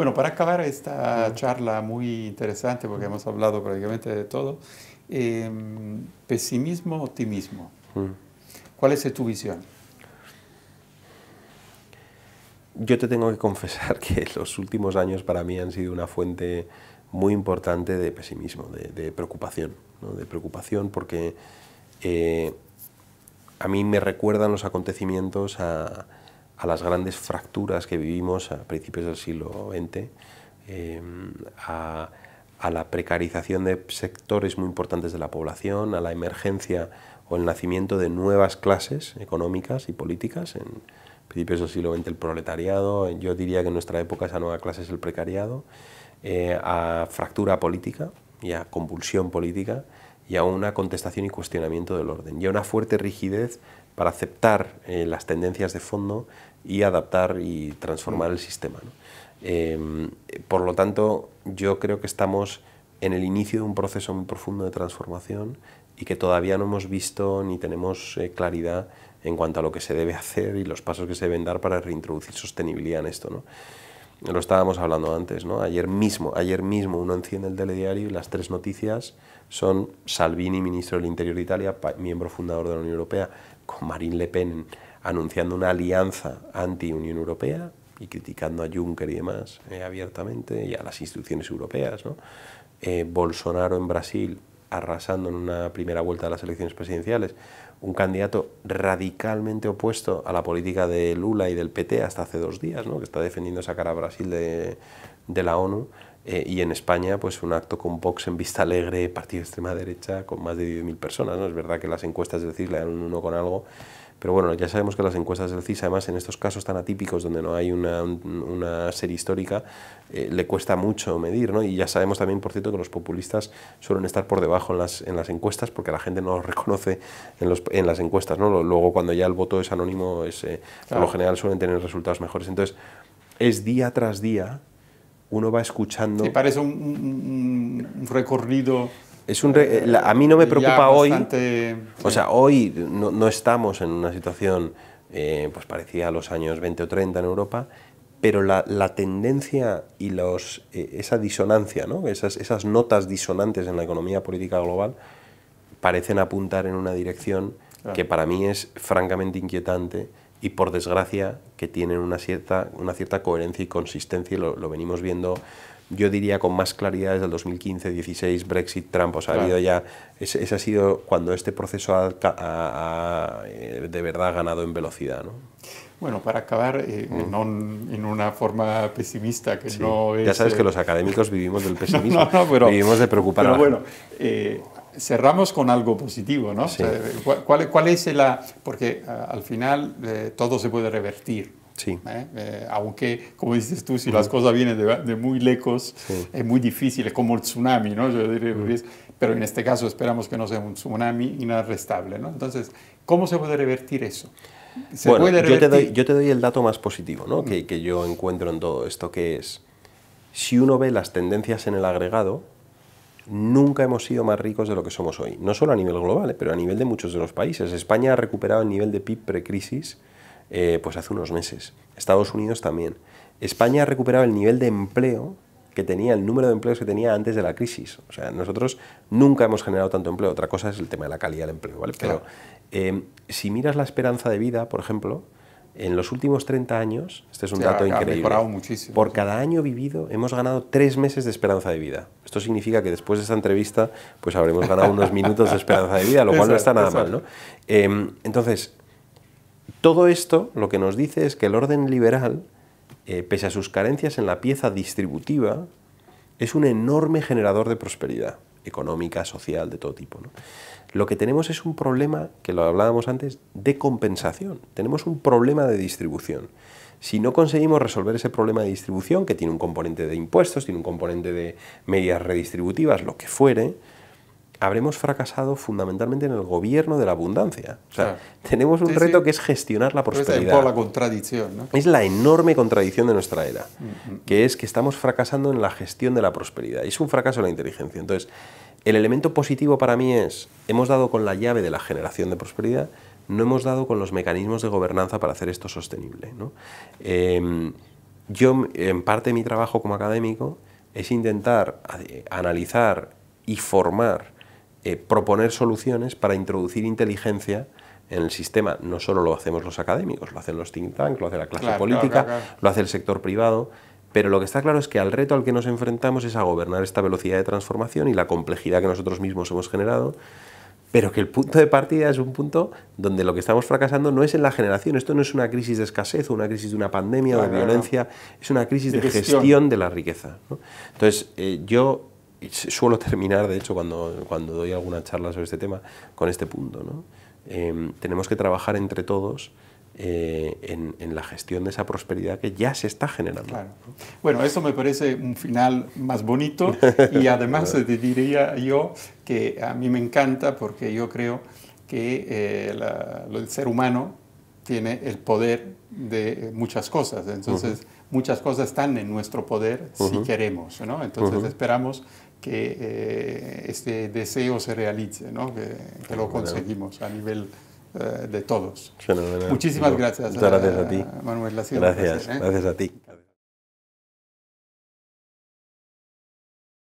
Bueno, para acabar esta charla muy interesante, porque hemos hablado prácticamente de todo, pesimismo, optimismo. ¿Cuál es tu visión? Yo te tengo que confesar que los últimos años para mí han sido una fuente muy importante de pesimismo, de preocupación, ¿no? De preocupación porque a mí me recuerdan los acontecimientos a las grandes fracturas que vivimos a principios del siglo XX, a la precarización de sectores muy importantes de la población, a la emergencia o el nacimiento de nuevas clases económicas y políticas. En principios del siglo XX el proletariado, yo diría que en nuestra época esa nueva clase es el precariado, a fractura política y a convulsión política y a una contestación y cuestionamiento del orden y a una fuerte rigidez para aceptar las tendencias de fondo y adaptar y transformar el sistema, ¿no? Por lo tanto, yo creo que estamos en el inicio de un proceso muy profundo de transformación y que todavía no hemos visto ni tenemos claridad en cuanto a lo que se debe hacer y los pasos que se deben dar para reintroducir sostenibilidad en esto, ¿no? Lo estábamos hablando antes, ¿no? Ayer mismo uno enciende el telediario y las tres noticias son Salvini, ministro del Interior de Italia, miembro fundador de la Unión Europea, con Marine Le Pen anunciando una alianza anti-Unión Europea y criticando a Juncker y demás abiertamente y a las instituciones europeas, ¿no? Bolsonaro en Brasil arrasando en una primera vuelta de las elecciones presidenciales, un candidato radicalmente opuesto a la política de Lula y del PT hasta hace 2 días, ¿no? Que está defendiendo sacar a Brasil de la ONU, y en España pues un acto con Vox en Vista Alegre, partido de extrema derecha, con más de 10.000 personas, ¿no? Es verdad que las encuestas del CIS le dan un 1 con algo, pero bueno, ya sabemos que las encuestas del CIS, además en estos casos tan atípicos donde no hay una serie histórica, le cuesta mucho medir, ¿no? Y ya sabemos también, por cierto, que los populistas suelen estar por debajo en las encuestas porque la gente no los reconoce en las encuestas, ¿no? Luego cuando ya el voto es anónimo, por lo general suelen tener resultados mejores. Entonces, es día tras día, uno va escuchando... Sí, parece un recorrido... a mí no me preocupa hoy, bastante, o sea, hoy no estamos en una situación pues parecida a los años 20 o 30 en Europa, pero la tendencia y esa disonancia, ¿no? Esas notas disonantes en la economía política global parecen apuntar en una dirección que para mí es francamente inquietante y por desgracia que tienen una cierta coherencia y consistencia y lo venimos viendo. Yo diría con más claridad desde el 2015, 16, Brexit, Trump, o sea, ha habido ya, ese ha sido cuando este proceso ha de verdad ganado en velocidad, ¿no? Bueno, para acabar, no en una forma pesimista, que Sí. no es... Ya sabes que los académicos vivimos del pesimismo, pero, vivimos de preocupar a la bueno, cerramos con algo positivo, ¿no? Sí. O sea, ¿cuál es porque al final todo se puede revertir. Sí. Aunque, como dices tú, si las cosas vienen de muy lejos, Sí. es muy difícil, es como el tsunami, ¿no? Yo diría, pero en este caso esperamos que no sea un tsunami inarrestable, ¿no? Entonces, ¿cómo se puede revertir eso? Bueno, yo te doy el dato más positivo, ¿no? que yo encuentro en todo esto, que es, si uno ve las tendencias en el agregado, nunca hemos sido más ricos de lo que somos hoy. No solo a nivel global, pero a nivel de muchos de los países. España ha recuperado el nivel de PIB precrisis pues hace unos meses. Estados Unidos también. España ha recuperado el nivel de empleo que tenía, el número de empleos que tenía antes de la crisis. O sea, nosotros nunca hemos generado tanto empleo. Otra cosa es el tema de la calidad del empleo, ¿vale? Claro. Pero si miras la esperanza de vida, por ejemplo, en los últimos 30 años, este es un dato increíble, ha mejorado muchísimo. Por cada año vivido hemos ganado 3 meses de esperanza de vida. Esto significa que después de esta entrevista pues habremos ganado unos minutos de esperanza de vida, lo cual no está nada mal, ¿no? Entonces, todo esto lo que nos dice es que el orden liberal, pese a sus carencias en la pieza distributiva, es un enorme generador de prosperidad económica, social, de todo tipo, ¿no? Lo que tenemos es un problema, que lo hablábamos antes, de compensación. Tenemos un problema de distribución. Si no conseguimos resolver ese problema de distribución, que tiene un componente de impuestos, tiene un componente de medidas redistributivas, lo que fuere, habremos fracasado fundamentalmente en el gobierno de la abundancia. O sea, tenemos un reto que es gestionar la prosperidad. Es un poco la contradicción, ¿no? Es la enorme contradicción de nuestra era, que es que estamos fracasando en la gestión de la prosperidad. Y es un fracaso de la inteligencia. Entonces, el elemento positivo para mí es, hemos dado con la llave de la generación de prosperidad, no hemos dado con los mecanismos de gobernanza para hacer esto sostenible, ¿no? yo, en parte de mi trabajo como académico, es intentar analizar y formar, proponer soluciones para introducir inteligencia en el sistema. No solo lo hacemos los académicos, lo hacen los think tanks, lo hace la clase política, lo hace el sector privado, pero lo que está claro es que al reto al que nos enfrentamos es a gobernar esta velocidad de transformación y la complejidad que nosotros mismos hemos generado, pero que el punto de partida es un punto donde lo que estamos fracasando no es en la generación. Esto no es una crisis de escasez o una crisis de una pandemia o de violencia, es una crisis de gestión de la riqueza, ¿no? Entonces, yo suelo terminar, de hecho, cuando doy alguna charla sobre este tema, con este punto, ¿no? Tenemos que trabajar entre todos en la gestión de esa prosperidad que ya se está generando. Claro. Bueno, eso me parece un final más bonito y además te diría yo que a mí me encanta porque yo creo que el ser humano tiene el poder de muchas cosas, entonces muchas cosas están en nuestro poder si queremos, ¿no? Entonces esperamos que este deseo se realice, ¿no? Que lo conseguimos a nivel de todos. Fenomenal. Muchísimas gracias. Muchas gracias a ti. Manuel, ha sido un placer, gracias a ti.